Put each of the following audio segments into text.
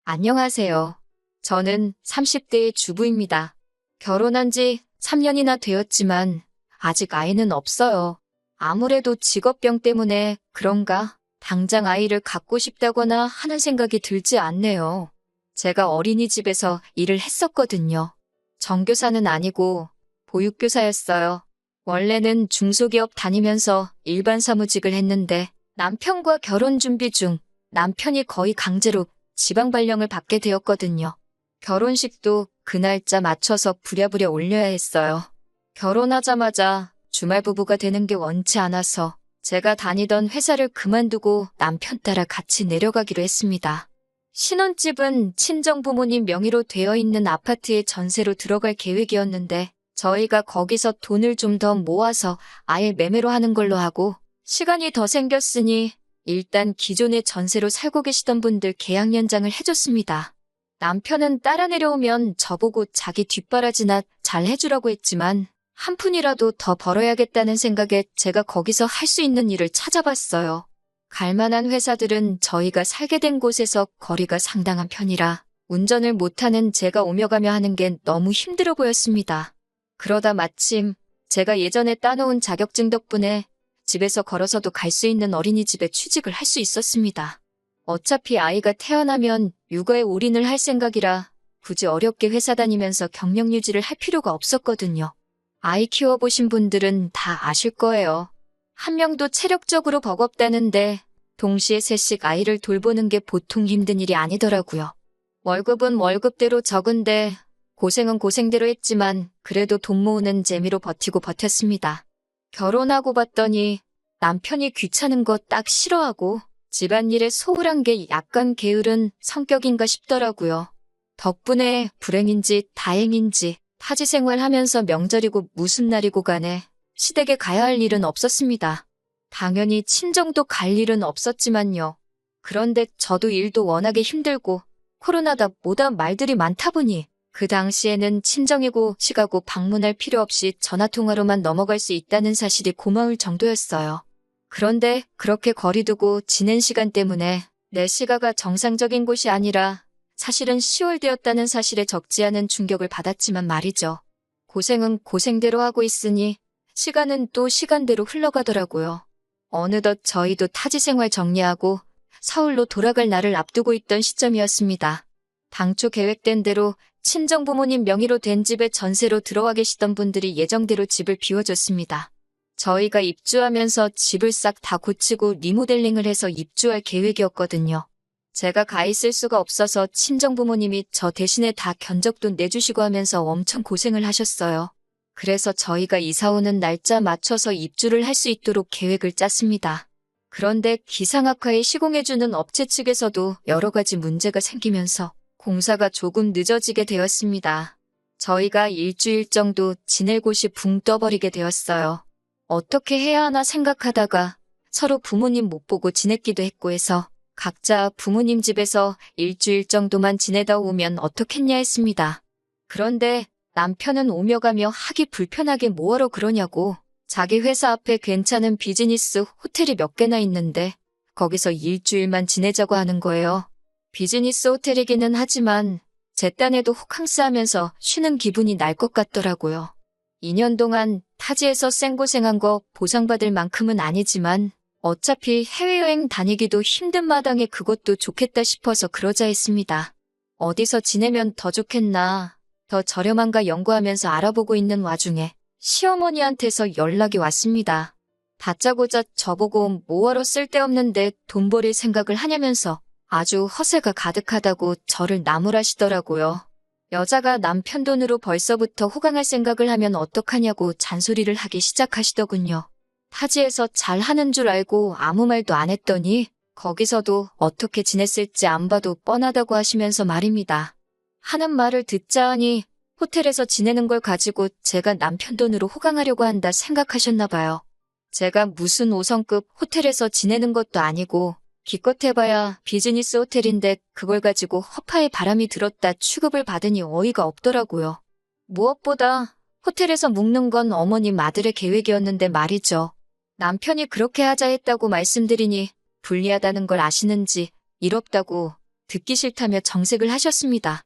안녕하세요. 저는 30대의 주부입니다. 결혼한 지 3년이나 되었지만 아직 아이는 없어요. 아무래도 직업병 때문에 그런가 당장 아이를 갖고 싶다거나 하는 생각이 들지 않네요. 제가 어린이집에서 일을 했었거든요. 정교사는 아니고 보육교사였어요. 원래는 중소기업 다니면서 일반 사무직을 했는데 남편과 결혼 준비 중 남편이 거의 강제로 지방 발령을 받게 되었거든요. 결혼식도 그 날짜 맞춰서 부랴부랴 올려야 했어요. 결혼하자마자 주말 부부가 되는 게 원치 않아서 제가 다니던 회사를 그만두고 남편 따라 같이 내려가기로 했습니다. 신혼집은 친정 부모님 명의로 되어 있는 아파트에 전세로 들어갈 계획이었는데 저희가 거기서 돈을 좀 더 모아서 아예 매매로 하는 걸로 하고 시간이 더 생겼으니 일단 기존에 전세로 살고 계시던 분들 계약 연장을 해줬습니다. 남편은 따라 내려오면 저보고 자기 뒷바라지나 잘 해주라고 했지만 한 푼이라도 더 벌어야겠다는 생각에 제가 거기서 할 수 있는 일을 찾아봤어요. 갈만한 회사들은 저희가 살게 된 곳에서 거리가 상당한 편이라 운전을 못하는 제가 오며 가며 하는 게 너무 힘들어 보였습니다. 그러다 마침 제가 예전에 따놓은 자격증 덕분에 집에서 걸어서도 갈 수 있는 어린이집에 취직을 할 수 있었습니다. 어차피 아이가 태어나면 육아에 올인을 할 생각이라 굳이 어렵게 회사 다니면서 경력 유지를 할 필요가 없었거든요. 아이 키워보신 분들은 다 아실 거예요. 한 명도 체력적으로 버겁다는데 동시에 셋씩 아이를 돌보는 게 보통 힘든 일이 아니더라고요. 월급은 월급대로 적은데 고생은 고생대로 했지만 그래도 돈 모으는 재미로 버티고 버텼습니다. 결혼하고 봤더니 남편이 귀찮은 거 딱 싫어하고 집안일에 소홀한 게 약간 게으른 성격인가 싶더라고요. 덕분에 불행인지 다행인지 타지 생활하면서 명절이고 무슨 날이고 간에 시댁에 가야 할 일은 없었습니다. 당연히 친정도 갈 일은 없었지만요. 그런데 저도 일도 워낙에 힘들고 코로나다 뭐다 말들이 많다 보니 그 당시에는 친정이고 시가고 방문할 필요 없이 전화통화로만 넘어갈 수 있다는 사실이 고마울 정도였어요. 그런데 그렇게 거리 두고 지낸 시간 때문에 내 시가가 정상적인 곳이 아니라 사실은 10월 되었다는 사실에 적지 않은 충격을 받았지만 말이죠. 고생은 고생대로 하고 있으니 시간은 또 시간대로 흘러가더라고요. 어느덧 저희도 타지 생활 정리하고 서울로 돌아갈 날을 앞두고 있던 시점이었습니다. 당초 계획된 대로 친정 부모님 명의로 된 집에 전세로 들어와 계시던 분들이 예정대로 집을 비워줬습니다. 저희가 입주하면서 집을 싹 다 고치고 리모델링을 해서 입주할 계획이었거든요. 제가 가 있을 수가 없어서 친정 부모님이 저 대신에 다 견적돈 내주시고 하면서 엄청 고생을 하셨어요. 그래서 저희가 이사 오는 날짜 맞춰서 입주를 할 수 있도록 계획을 짰습니다. 그런데 기상악화에 시공해주는 업체 측에서도 여러 가지 문제가 생기면서 공사가 조금 늦어지게 되었습니다. 저희가 일주일 정도 지낼 곳이 붕 떠버리게 되었어요. 어떻게 해야 하나 생각하다가 서로 부모님 못 보고 지냈기도 했고 해서 각자 부모님 집에서 일주일 정도만 지내다 오면 어떻겠냐 했습니다. 그런데 남편은 오며 가며 하기 불편하게 뭐하러 그러냐고 자기 회사 앞에 괜찮은 비즈니스 호텔이 몇 개나 있는데 거기서 일주일만 지내자고 하는 거예요. 비즈니스 호텔이기는 하지만 제 딴에도 호캉스하면서 쉬는 기분이 날 것 같더라고요. 2년 동안 타지에서 생고생한 거 보상받을 만큼은 아니지만 어차피 해외여행 다니기도 힘든 마당에 그것도 좋겠다 싶어서 그러자 했습니다. 어디서 지내면 더 좋겠나, 더 저렴한가 연구하면서 알아보고 있는 와중에 시어머니한테서 연락이 왔습니다. 다짜고짜 저보고 뭐하러 쓸데없는데 돈 버릴 생각을 하냐면서 아주 허세가 가득하다고 저를 나무라시더라고요. 여자가 남편 돈으로 벌써부터 호강할 생각을 하면 어떡하냐고 잔소리를 하기 시작하시더군요. 타지에서 잘하는 줄 알고 아무 말도 안 했더니 거기서도 어떻게 지냈을지 안 봐도 뻔하다고 하시면서 말입니다. 하는 말을 듣자 하니 호텔에서 지내는 걸 가지고 제가 남편 돈으로 호강하려고 한다 생각하셨나 봐요. 제가 무슨 5성급 호텔에서 지내는 것도 아니고 기껏 해봐야 비즈니스 호텔인데 그걸 가지고 허파에 바람이 들었다 취급을 받으니 어이가 없더라고요. 무엇보다 호텔에서 묵는 건 어머님 아들의 계획이었는데 말이죠. 남편이 그렇게 하자 했다고 말씀드리니 불리하다는 걸 아시는지 일 없다고 듣기 싫다며 정색을 하셨습니다.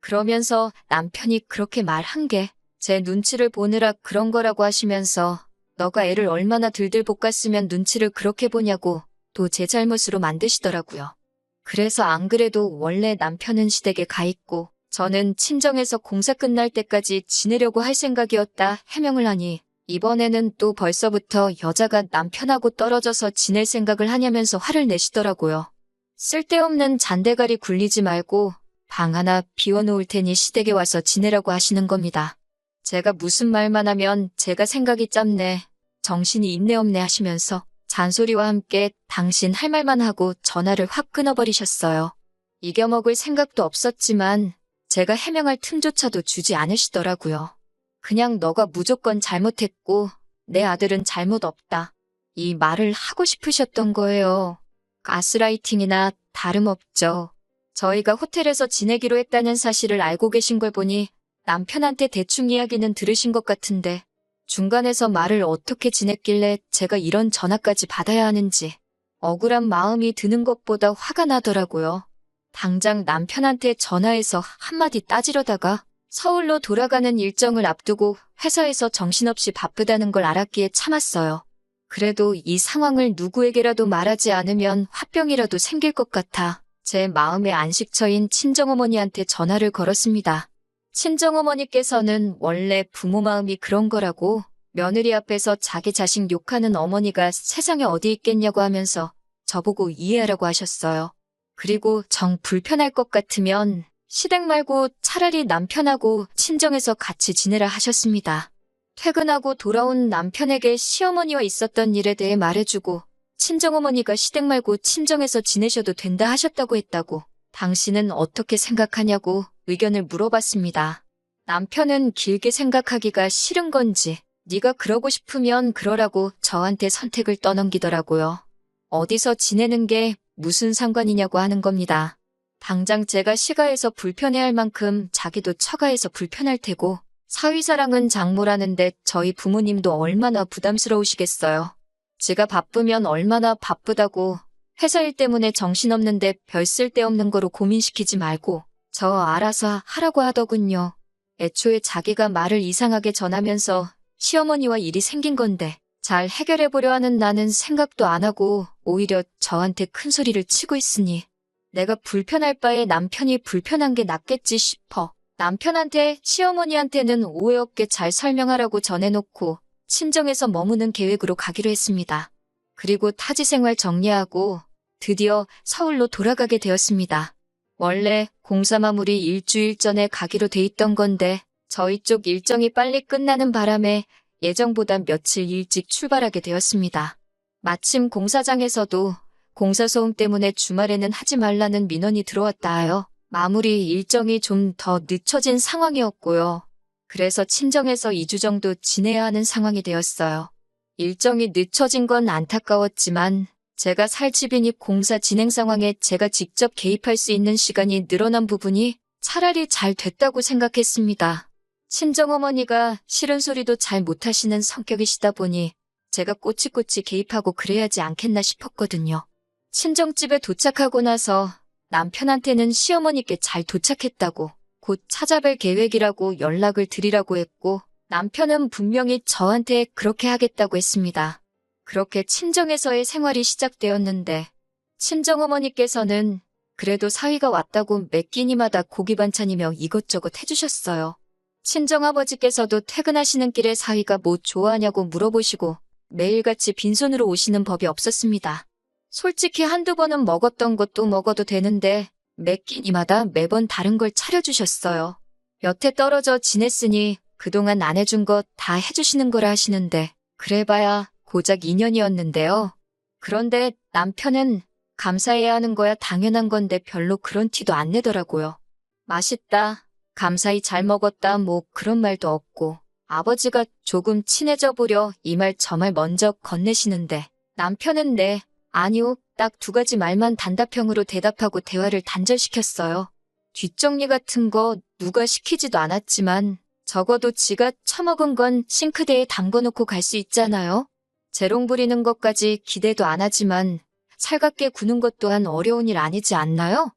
그러면서 남편이 그렇게 말한 게 제 눈치를 보느라 그런 거라고 하시면서 너가 애를 얼마나 들들 볶았으면 눈치를 그렇게 보냐고 또 제 잘못으로 만드시더라고요. 그래서 안 그래도 원래 남편은 시댁에 가 있고 저는 친정에서 공사 끝날 때까지 지내려고 할 생각이었다 해명을 하니 이번에는 또 벌써부터 여자가 남편하고 떨어져서 지낼 생각을 하냐면서 화를 내시더라고요. 쓸데없는 잔대가리 굴리지 말고 방 하나 비워놓을 테니 시댁에 와서 지내라고 하시는 겁니다. 제가 무슨 말만 하면 제가 생각이 짧네, 정신이 있네 없네 하시면서 잔소리와 함께 당신 할 말만 하고 전화를 확 끊어버리셨어요. 이겨먹을 생각도 없었지만 제가 해명할 틈조차도 주지 않으시더라고요. 그냥 너가 무조건 잘못했고 내 아들은 잘못 없다, 이 말을 하고 싶으셨던 거예요. 가스라이팅이나 다름없죠. 저희가 호텔에서 지내기로 했다는 사실을 알고 계신 걸 보니 남편한테 대충 이야기는 들으신 것 같은데 중간에서 말을 어떻게 지냈길래 제가 이런 전화까지 받아야 하는지 억울한 마음이 드는 것보다 화가 나더라고요. 당장 남편한테 전화해서 한마디 따지려다가 서울로 돌아가는 일정을 앞두고 회사에서 정신없이 바쁘다는 걸 알았기에 참았어요. 그래도 이 상황을 누구에게라도 말하지 않으면 화병이라도 생길 것 같아 제 마음의 안식처인 친정어머니한테 전화를 걸었습니다. 친정어머니께서는 원래 부모 마음이 그런 거라고 며느리 앞에서 자기 자식 욕하는 어머니가 세상에 어디 있겠냐고 하면서 저보고 이해하라고 하셨어요. 그리고 정 불편할 것 같으면 시댁 말고 차라리 남편하고 친정에서 같이 지내라 하셨습니다. 퇴근하고 돌아온 남편에게 시어머니와 있었던 일에 대해 말해주고 친정어머니가 시댁 말고 친정에서 지내셔도 된다 하셨다고 했다고 당신은 어떻게 생각하냐고 의견을 물어봤습니다. 남편은 길게 생각하기가 싫은 건지 네가 그러고 싶으면 그러라고 저한테 선택을 떠넘기더라고요. 어디서 지내는 게 무슨 상관이냐고 하는 겁니다. 당장 제가 시가해서 불편해할 만큼 자기도 처가해서 불편할 테고 사위사랑은 장모라는데 저희 부모님도 얼마나 부담스러우시겠어요. 지가 바쁘면 얼마나 바쁘다고 회사 일 때문에 정신없는데 별 쓸데없는 거로 고민시키지 말고 저 알아서 하라고 하더군요. 애초에 자기가 말을 이상하게 전하면서 시어머니와 일이 생긴 건데 잘 해결해보려 하는 나는 생각도 안 하고 오히려 저한테 큰 소리를 치고 있으니 내가 불편할 바에 남편이 불편한 게 낫겠지 싶어 남편한테 시어머니한테는 오해 없게 잘 설명하라고 전해놓고 친정에서 머무는 계획으로 가기로 했습니다. 그리고 타지 생활 정리하고 드디어 서울로 돌아가게 되었습니다. 원래 공사 마무리 일주일 전에 가기로 돼 있던 건데 저희 쪽 일정이 빨리 끝나는 바람에 예정보다 며칠 일찍 출발하게 되었습니다. 마침 공사장에서도 공사 소음 때문에 주말에는 하지 말라는 민원이 들어왔다 하여 마무리 일정이 좀 더 늦춰진 상황이었고요. 그래서 친정에서 2주 정도 지내야 하는 상황이 되었어요. 일정이 늦춰진 건 안타까웠지만 제가 살 집이니 공사 진행 상황에 제가 직접 개입할 수 있는 시간이 늘어난 부분이 차라리 잘 됐다고 생각했습니다. 친정어머니가 싫은 소리도 잘 못하시는 성격이시다 보니 제가 꼬치꼬치 개입하고 그래야지 않겠나 싶었거든요. 친정집에 도착하고 나서 남편한테는 시어머니께 잘 도착했다고 곧 찾아뵐 계획이라고 연락을 드리라고 했고 남편은 분명히 저한테 그렇게 하겠다고 했습니다. 그렇게 친정에서의 생활이 시작되었는데 친정어머니께서는 그래도 사위가 왔다고 매 끼니마다 고기 반찬이며 이것저것 해주셨어요. 친정아버지께서도 퇴근하시는 길에 사위가 뭐 좋아하냐고 물어보시고 매일같이 빈손으로 오시는 법이 없었습니다. 솔직히 한두 번은 먹었던 것도 먹어도 되는데 매 끼니마다 매번 다른 걸 차려주셨어요. 여태 떨어져 지냈으니 그동안 안 해준 것 다 해주시는 거라 하시는데 그래봐야 고작 2년이었는데요. 그런데 남편은 감사해야 하는 거야 당연한 건데 별로 그런 티도 안 내더라고요. 맛있다, 감사히 잘 먹었다 뭐 그런 말도 없고 아버지가 조금 친해져 보려 이 말 저 말 먼저 건네시는데 남편은 네, 아니요, 딱 2가지 말만 단답형으로 대답하고 대화를 단절시켰어요. 뒷정리 같은 거 누가 시키지도 않았지만 적어도 지가 처먹은 건 싱크대에 담궈놓고 갈 수 있잖아요. 재롱 부리는 것까지 기대도 안 하지만 살갑게 구는 것 또한 어려운 일 아니지 않나요?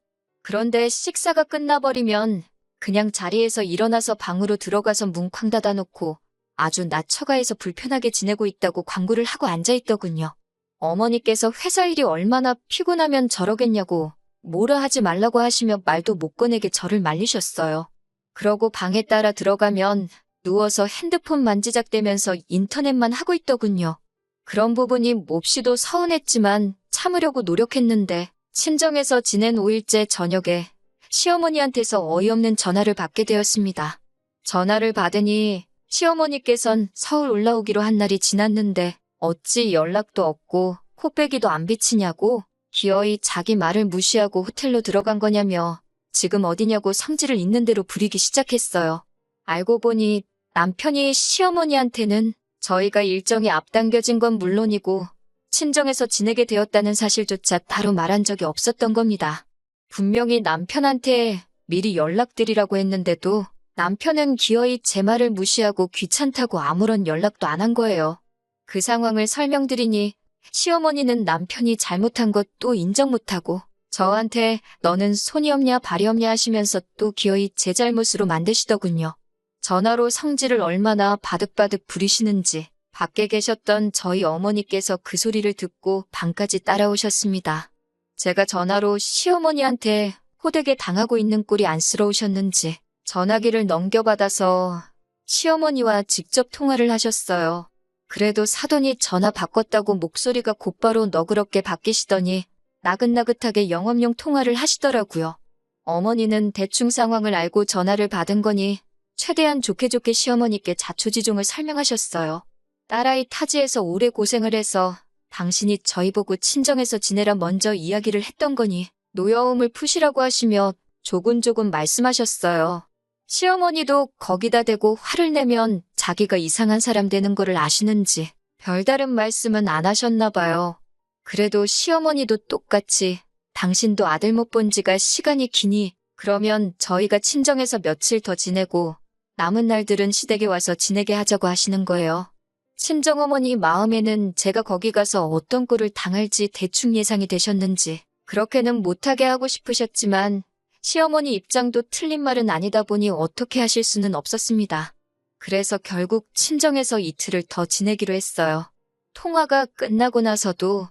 그런데 식사가 끝나버리면 그냥 자리에서 일어나서 방으로 들어가서 문 쾅 닫아놓고 아주 낮 처가에서 불편하게 지내고 있다고 광고를 하고 앉아있더군요. 어머니께서 회사 일이 얼마나 피곤하면 저러겠냐고 뭐라 하지 말라고 하시며 말도 못 꺼내게 저를 말리셨어요. 그러고 방에 따라 들어가면 누워서 핸드폰 만지작대면서 인터넷만 하고 있더군요. 그런 부분이 몹시도 서운했지만 참으려고 노력했는데 친정에서 지낸 5일째 저녁에 시어머니한테서 어이없는 전화를 받게 되었습니다. 전화를 받으니 시어머니께선 서울 올라오기로 한 날이 지났는데 어찌 연락도 없고 코빼기도 안 비치냐고 기어이 자기 말을 무시하고 호텔로 들어간 거냐며 지금 어디냐고 성질을 있는 대로 부리기 시작했어요. 알고 보니 남편이 시어머니한테는 저희가 일정이 앞당겨진 건 물론이고 친정에서 지내게 되었다는 사실조차 따로 말한 적이 없었던 겁니다. 분명히 남편한테 미리 연락드리라고 했는데도 남편은 기어이 제 말을 무시하고 귀찮다고 아무런 연락도 안 한 거예요. 그 상황을 설명드리니 시어머니는 남편이 잘못한 것도 인정 못하고 저한테 너는 손이 없냐 발이 없냐 하시면서 또 기어이 제 잘못으로 만드시더군요. 전화로 성질을 얼마나 바득바득 부리시는지 밖에 계셨던 저희 어머니께서 그 소리를 듣고 방까지 따라오셨습니다. 제가 전화로 시어머니한테 호되게 당하고 있는 꼴이 안쓰러우셨는지 전화기를 넘겨받아서 시어머니와 직접 통화를 하셨어요. 그래도 사돈이 전화 바꿨다고 목소리가 곧바로 너그럽게 바뀌시더니 나긋나긋하게 영업용 통화를 하시더라고요. 어머니는 대충 상황을 알고 전화를 받은 거니 최대한 좋게 시어머니께 자초지종을 설명하셨어요. 딸아이 타지에서 오래 고생을 해서 당신이 저희 보고 친정에서 지내라 먼저 이야기를 했던 거니 노여움을 푸시라고 하시며 조곤조곤 말씀하셨어요. 시어머니도 거기다 대고 화를 내면 자기가 이상한 사람 되는 거를 아시는지 별다른 말씀은 안 하셨나 봐요. 그래도 시어머니도 똑같이 당신도 아들 못 본 지가 시간이 기니 그러면 저희가 친정에서 며칠 더 지내고 남은 날들은 시댁에 와서 지내게 하자고 하시는 거예요. 친정어머니 마음에는 제가 거기 가서 어떤 꼴을 당할지 대충 예상이 되셨는지 그렇게는 못하게 하고 싶으셨지만 시어머니 입장도 틀린 말은 아니다 보니 어떻게 하실 수는 없었습니다. 그래서 결국 친정에서 이틀을 더 지내기로 했어요. 통화가 끝나고 나서도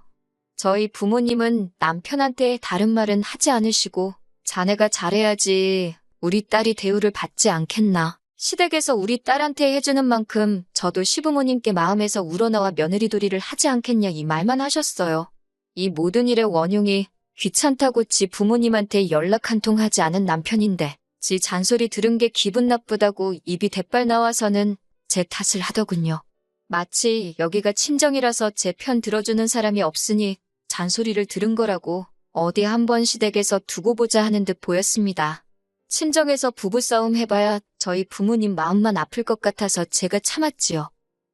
저희 부모님은 남편한테 다른 말은 하지 않으시고 자네가 잘해야지 우리 딸이 대우를 받지 않겠나. 시댁에서 우리 딸한테 해주는 만큼 저도 시부모님께 마음에서 우러나와 며느리돌이를 하지 않겠냐 이 말만 하셨어요. 이 모든 일의 원흉이 귀찮다고 지 부모님한테 연락 한 통 하지 않은 남편인데 지 잔소리 들은 게 기분 나쁘다고 입이 대빨 나와서는 제 탓을 하더군요. 마치 여기가 친정이라서 제 편 들어주는 사람이 없으니 잔소리를 들은 거라고 어디 한번 시댁에서 두고 보자 하는 듯 보였습니다. 친정에서 부부싸움 해봐야 저희 부모님 마음만 아플 것 같아서 제가 참았지요.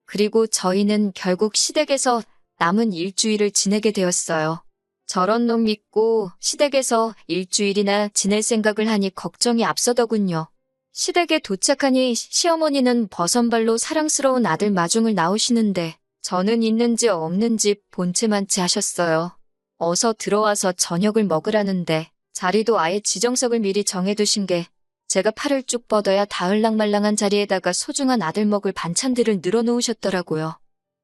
그리고 저희는 결국 시댁에서 남은 일주일을 지내게 되었어요. 저런 놈 믿고 시댁에서 일주일이나 지낼 생각을 하니 걱정이 앞서더군요. 시댁에 도착하니 시어머니는 버선발로 사랑스러운 아들 마중을 나오시는데 저는 있는지 없는지 본체만치 하셨어요. 어서 들어와서 저녁을 먹으라는데 자리도 아예 지정석을 미리 정해두신 게 제가 팔을 쭉 뻗어야 다을랑말랑한 자리에다가 소중한 아들 먹을 반찬들을 늘어놓으셨더라고요.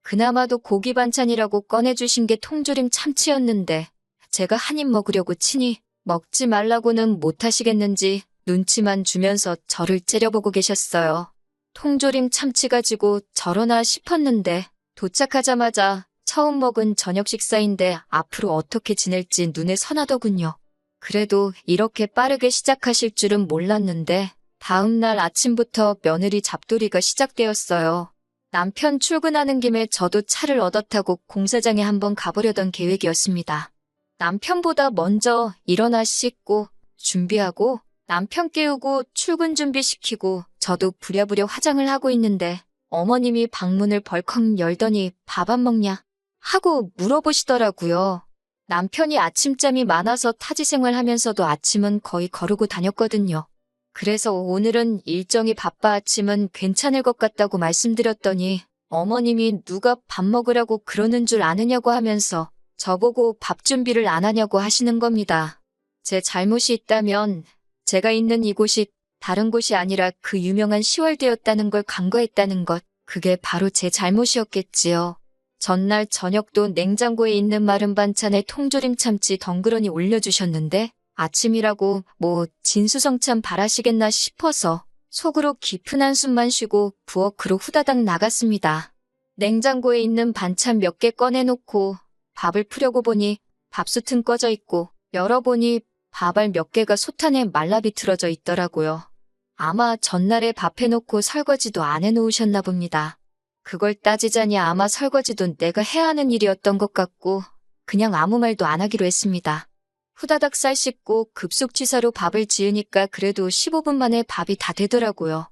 그나마도 고기 반찬이라고 꺼내주신 게 통조림 참치였는데 제가 한 입 먹으려고 치니 먹지 말라고는 못하시겠는지 눈치만 주면서 저를 째려보고 계셨어요. 통조림 참치 가지고 저러나 싶었는데 도착하자마자 처음 먹은 저녁 식사인데 앞으로 어떻게 지낼지 눈에 선하더군요. 그래도 이렇게 빠르게 시작하실 줄은 몰랐는데 다음 날 아침부터 며느리 잡돌이가 시작되었어요. 남편 출근하는 김에 저도 차를 얻어 타고 공사장에 한번 가보려던 계획이었습니다. 남편보다 먼저 일어나 씻고 준비하고 남편 깨우고 출근 준비시키고 저도 부랴부랴 화장을 하고 있는데 어머님이 방문을 벌컥 열더니 밥 안 먹냐 하고 물어보시더라고요. 남편이 아침잠이 많아서 타지 생활하면서도 아침은 거의 거르고 다녔거든요. 그래서 오늘은 일정이 바빠 아침은 괜찮을 것 같다고 말씀드렸더니 어머님이 누가 밥 먹으라고 그러는 줄 아느냐고 하면서 저보고 밥 준비를 안 하냐고 하시는 겁니다. 제 잘못이 있다면 제가 있는 이곳이 다른 곳이 아니라 그 유명한 시월드였다는 걸 간과했다는 것, 그게 바로 제 잘못이었겠지요. 전날 저녁도 냉장고에 있는 마른 반찬에 통조림 참치 덩그러니 올려주셨는데 아침이라고 뭐 진수성찬 바라시겠나 싶어서 속으로 깊은 한숨만 쉬고 부엌으로 후다닥 나갔습니다. 냉장고에 있는 반찬 몇 개 꺼내놓고 밥을 푸려고 보니 밥솥은 꺼져 있고 열어보니 밥알 몇 개가 솥안에 말라 비틀어져 있더라고요. 아마 전날에 밥 해놓고 설거지도 안 해놓으셨나 봅니다. 그걸 따지자니 아마 설거지도 내가 해야 하는 일이었던 것 같고 그냥 아무 말도 안 하기로 했습니다. 후다닥 쌀 씻고 급속취사로 밥을 지으니까 그래도 15분 만에 밥이 다 되더라고요.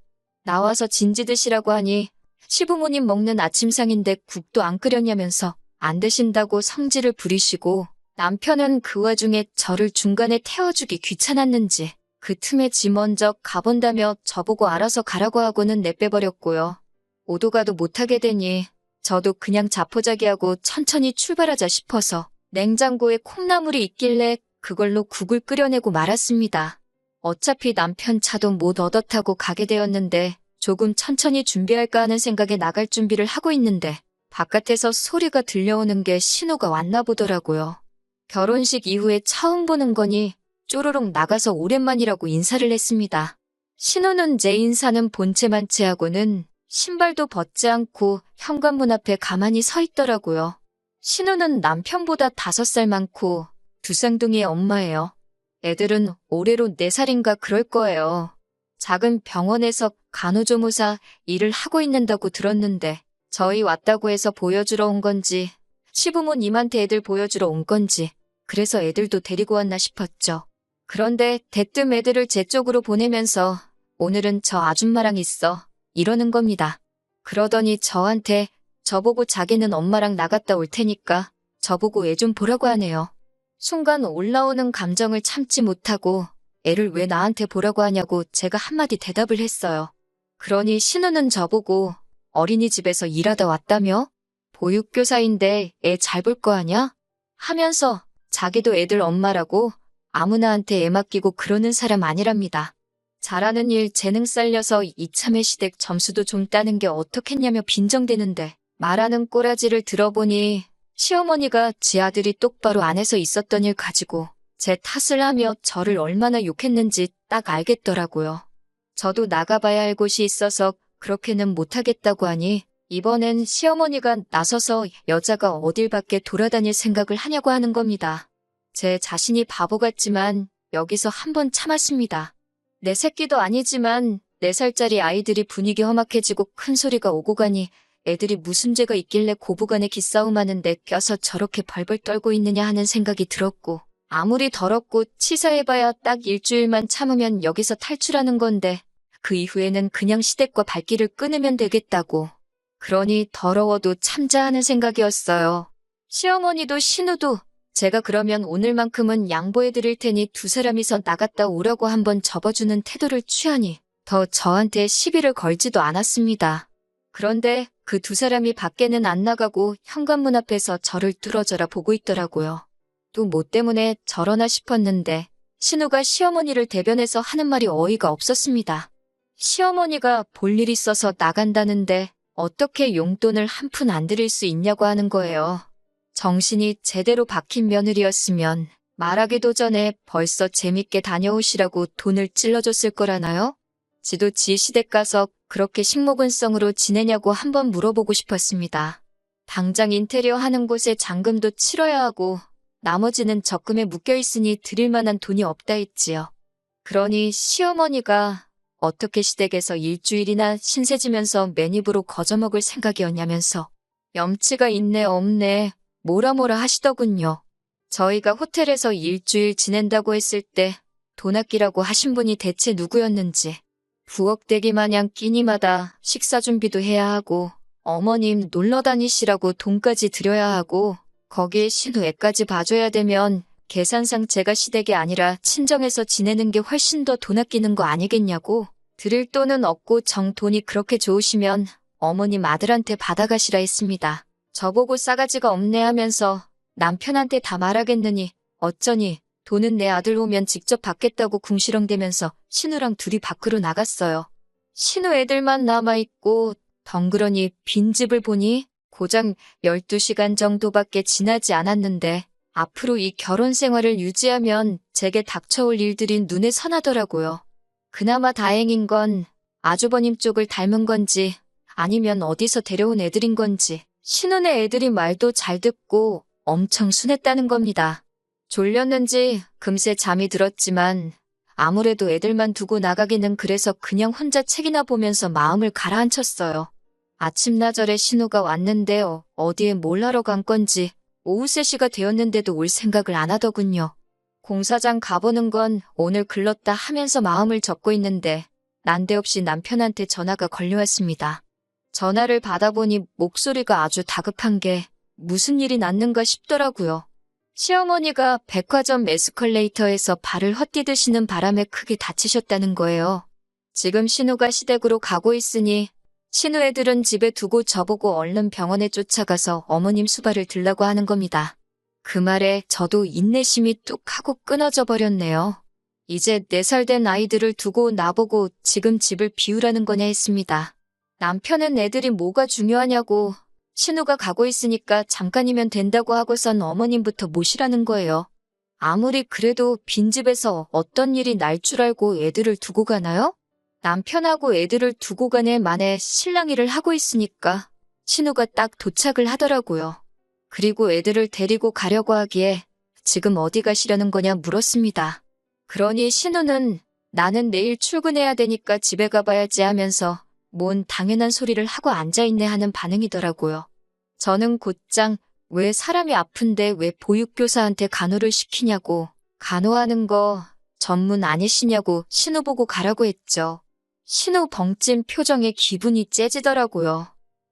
나와서 진지 드시라고 하니 시부모님 먹는 아침상인데 국도 안 끓였냐면서 안 드신다고 성질을 부리시고 남편은 그 와중에 저를 중간에 태워주기 귀찮았는지 그 틈에 지 먼저 가본다며 저보고 알아서 가라고 하고는 내빼버렸고요. 오도 가도 못하게 되니 저도 그냥 자포자기하고 천천히 출발하자 싶어서 냉장고에 콩나물이 있길래 그걸로 국을 끓여내고 말았습니다. 어차피 남편 차도 못 얻어 타고 가게 되었는데 조금 천천히 준비할까 하는 생각에 나갈 준비를 하고 있는데 바깥에서 소리가 들려오는 게 신호가 왔나 보더라고요. 결혼식 이후에 처음 보는 거니 쪼로록 나가서 오랜만이라고 인사를 했습니다. 신호는 제 인사는 본체만 채하고는 신발도 벗지 않고 현관문 앞에 가만히 서 있더라고요. 신우는 남편보다 5살 많고 두 쌍둥이의 엄마예요. 애들은 올해로 4살인가 그럴 거예요. 작은 병원에서 간호조무사 일을 하고 있는다고 들었는데 저희 왔다고 해서 보여주러 온 건지 시부모님한테 애들 보여주러 온 건지 그래서 애들도 데리고 왔나 싶었죠. 그런데 대뜸 애들을 제 쪽으로 보내면서 오늘은 저 아줌마랑 있어 이러는 겁니다. 그러더니 저한테 저보고 자기는 엄마랑 나갔다 올 테니까 저보고 애 좀 보라고 하네요. 순간 올라오는 감정을 참지 못하고 애를 왜 나한테 보라고 하냐고 제가 한마디 대답을 했어요. 그러니 신우는 저보고 어린이집에서 일하다 왔다며? 보육교사인데 애 잘 볼 거 아냐? 하면서 자기도 애들 엄마라고 아무나한테 애 맡기고 그러는 사람 아니랍니다. 잘하는 일 재능 살려서 이참에 시댁 점수도 좀 따는 게 어떻겠냐며 빈정대는데 말하는 꼬라지를 들어보니 시어머니가 지 아들이 똑바로 안 해서 있었던 일 가지고 제 탓을 하며 저를 얼마나 욕했는지 딱 알겠더라고요. 저도 나가봐야 할 곳이 있어서 그렇게는 못하겠다고 하니 이번엔 시어머니가 나서서 여자가 어딜 밖에 돌아다닐 생각을 하냐고 하는 겁니다. 제 자신이 바보 같지만 여기서 한번 참았습니다. 내 새끼도 아니지만 4살짜리 아이들이 분위기 험악해지고 큰 소리가 오고 가니 애들이 무슨 죄가 있길래 고부간에 기싸움하는데 껴서 저렇게 벌벌 떨고 있느냐 하는 생각이 들었고 아무리 더럽고 치사해봐야 딱 일주일만 참으면 여기서 탈출하는 건데 그 이후에는 그냥 시댁과 발길을 끊으면 되겠다고. 그러니 더러워도 참자 하는 생각이었어요. 시어머니도 신우도 제가 그러면 오늘만큼은 양보해드릴 테니 두 사람이서 나갔다 오라고 한번 접어주는 태도를 취하니 더 저한테 시비를 걸지도 않았습니다. 그런데 그 두 사람이 밖에는 안 나가고 현관문 앞에서 저를 뚫어져라 보고 있더라고요. 또 뭐 때문에 저러나 싶었는데 신우가 시어머니를 대변해서 하는 말이 어이가 없었습니다. 시어머니가 볼 일 있어서 나간다는데 어떻게 용돈을 한 푼 안 드릴 수 있냐고 하는 거예요. 정신이 제대로 박힌 며느리였으면 말하기도 전에 벌써 재밌게 다녀오시라고 돈을 찔러줬을 거라나요? 지도 지 시댁 가서 그렇게 식모근성으로 지내냐고 한번 물어보고 싶었습니다. 당장 인테리어 하는 곳에 잔금도 치러야 하고 나머지는 적금에 묶여있으니 드릴 만한 돈이 없다 했지요. 그러니 시어머니가 어떻게 시댁에서 일주일이나 신세 지면서 맨입으로 거저먹을 생각이었냐면서 염치가 있네 없네 뭐라 하시더군요. 저희가 호텔에서 일주일 지낸다고 했을 때 돈 아끼라고 하신 분이 대체 누구였는지 부엌대기 마냥 끼니마다 식사 준비도 해야 하고 어머님 놀러 다니시라고 돈까지 드려야 하고 거기에 신우 애까지 봐줘야 되면 계산상 제가 시댁이 아니라 친정에서 지내는 게 훨씬 더 돈 아끼는 거 아니겠냐고. 드릴 돈은 없고 정 돈이 그렇게 좋으시면 어머님 아들한테 받아가시라 했습니다. 저보고 싸가지가 없네 하면서 남편한테 다 말하겠느니 어쩌니 돈은 내 아들 오면 직접 받겠다고 궁시렁대면서 신우랑 둘이 밖으로 나갔어요. 신우 애들만 남아있고 덩그러니 빈집을 보니 고작 12시간 정도밖에 지나지 않았는데 앞으로 이 결혼 생활을 유지하면 제게 닥쳐올 일들이 눈에 선하더라고요. 그나마 다행인 건 아주버님 쪽을 닮은 건지 아니면 어디서 데려온 애들인 건지 신혼의 애들이 말도 잘 듣고 엄청 순했다는 겁니다. 졸렸는지 금세 잠이 들었지만 아무래도 애들만 두고 나가기는 그래서 그냥 혼자 책이나 보면서 마음을 가라앉혔어요. 아침나절에 신우가 왔는데요. 어디에 뭘 하러 간 건지 오후 3시가 되었는데도 올 생각을 안 하더군요. 공사장 가보는 건 오늘 글렀다 하면서 마음을 접고 있는데 난데없이 남편한테 전화가 걸려왔습니다. 전화를 받아보니 목소리가 아주 다급한 게 무슨 일이 났는가 싶더라고요. 시어머니가 백화점 에스컬레이터에서 발을 헛디디시는 바람에 크게 다치셨다는 거예요. 지금 신우가 시댁으로 가고 있으니 신우 애들은 집에 두고 저보고 얼른 병원에 쫓아가서 어머님 수발을 들라고 하는 겁니다. 그 말에 저도 인내심이 뚝 하고 끊어져 버렸네요. 이제 4살 된 아이들을 두고 나보고 지금 집을 비우라는 거냐 했습니다. 남편은 애들이 뭐가 중요하냐고 신우가 가고 있으니까 잠깐이면 된다고 하고선 어머님부터 모시라는 거예요. 아무리 그래도 빈집에서 어떤 일이 날 줄 알고 애들을 두고 가나요? 남편하고 애들을 두고 가네 만에 신랑 일을 하고 있으니까 신우가 딱 도착을 하더라고요. 그리고 애들을 데리고 가려고 하기에 지금 어디 가시려는 거냐 물었습니다. 그러니 신우는 나는 내일 출근해야 되니까 집에 가봐야지 하면서 뭔 당연한 소리를 하고 앉아있네 하는 반응이더라고요. 저는 곧장 왜 사람이 아픈데 왜 보육교사한테 간호를 시키냐고 간호하는 거 전문 아니시냐고 신우 보고 가라고 했죠. 신우 벙찐 표정에 기분이 째지더라고요.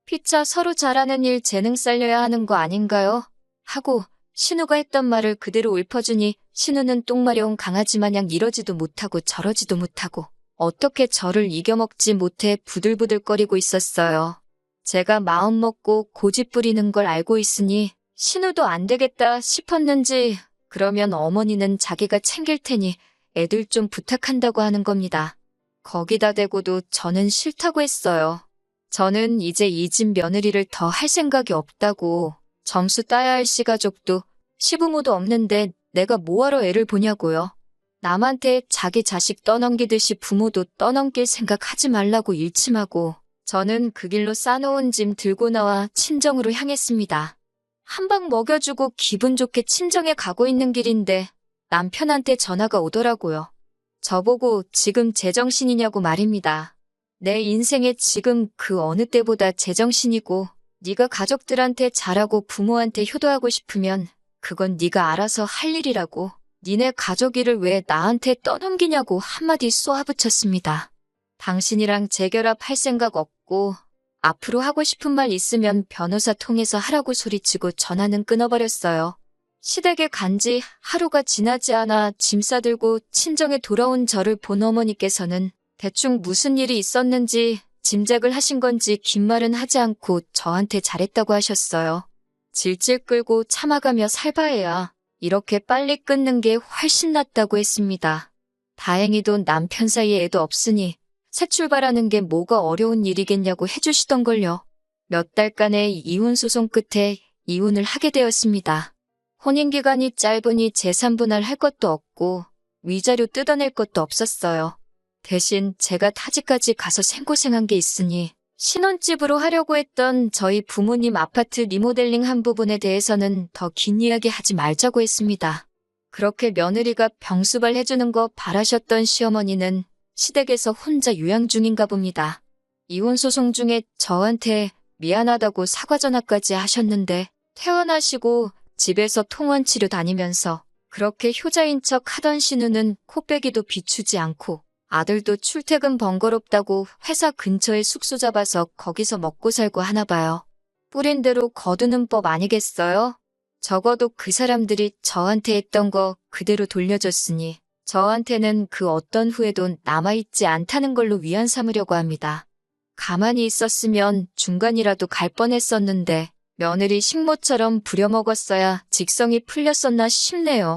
피차 서로 잘하는 일 재능 살려야 하는 거 아닌가요? 하고 신우가 했던 말을 그대로 읊어주니 신우는 똥마려운 강아지 마냥 이러지도 못하고 저러지도 못하고 어떻게 저를 이겨먹지 못해 부들부들거리고 있었어요. 제가 마음먹고 고집 부리는 걸 알고 있으니 신우도 안 되겠다 싶었는지 그러면 어머니는 자기가 챙길 테니 애들 좀 부탁한다고 하는 겁니다. 거기다 대고도 저는 싫다고 했어요. 저는 이제 이 집 며느리를 더 할 생각이 없다고. 점수 따야 할 시가족도 시부모도 없는데 내가 뭐하러 애를 보냐고요. 남한테 자기 자식 떠넘기듯이 부모도 떠넘길 생각하지 말라고 일침하고 저는 그 길로 싸놓은 짐 들고 나와 친정으로 향했습니다. 한 방 먹여주고 기분 좋게 친정에 가고 있는 길인데 남편한테 전화가 오더라고요. 저보고 지금 제정신이냐고 말입니다. 내 인생에 지금 그 어느 때보다 제정신이고 네가 가족들한테 잘하고 부모한테 효도하고 싶으면 그건 네가 알아서 할 일이라고. 니네 가족 일을 왜 나한테 떠넘기냐고 한마디 쏘아붙였습니다. 당신이랑 재결합할 생각 없고 앞으로 하고 싶은 말 있으면 변호사 통해서 하라고 소리치고 전화는 끊어버렸어요. 시댁에 간지 하루가 지나지 않아 짐 싸들고 친정에 돌아온 저를 본 어머니께서는 대충 무슨 일이 있었는지 짐작을 하신 건지 긴 말은 하지 않고 저한테 잘했다고 하셨어요. 질질 끌고 참아가며 살바해야 이렇게 빨리 끊는 게 훨씬 낫다고 했습니다. 다행히도 남편 사이에 애도 없으니 새 출발하는 게 뭐가 어려운 일이겠냐고 해주시던걸요. 몇 달간의 이혼 소송 끝에 이혼을 하게 되었습니다. 혼인기간이 짧으니 재산분할 할 것도 없고 위자료 뜯어낼 것도 없었어요. 대신 제가 타지까지 가서 생고생한 게 있으니 신혼집으로 하려고 했던 저희 부모님 아파트 리모델링 한 부분에 대해서는 더 긴 이야기 하지 말자고 했습니다. 그렇게 며느리가 병수발 해주는 거 바라셨던 시어머니는 시댁에서 혼자 요양 중인가 봅니다. 이혼 소송 중에 저한테 미안하다고 사과 전화까지 하셨는데 퇴원하시고 집에서 통원치료 다니면서 그렇게 효자인 척 하던 신우는 코빼기도 비추지 않고 아들도 출퇴근 번거롭다고 회사 근처에 숙소 잡아서 거기서 먹고 살고 하나 봐요. 뿌린 대로 거두는 법 아니겠어요? 적어도 그 사람들이 저한테 했던 거 그대로 돌려줬으니 저한테는 그 어떤 후회도 남아있지 않다는 걸로 위안 삼으려고 합니다. 가만히 있었으면 중간이라도 갈 뻔했었는데 며느리 식모처럼 부려먹었어야 직성이 풀렸었나 싶네요.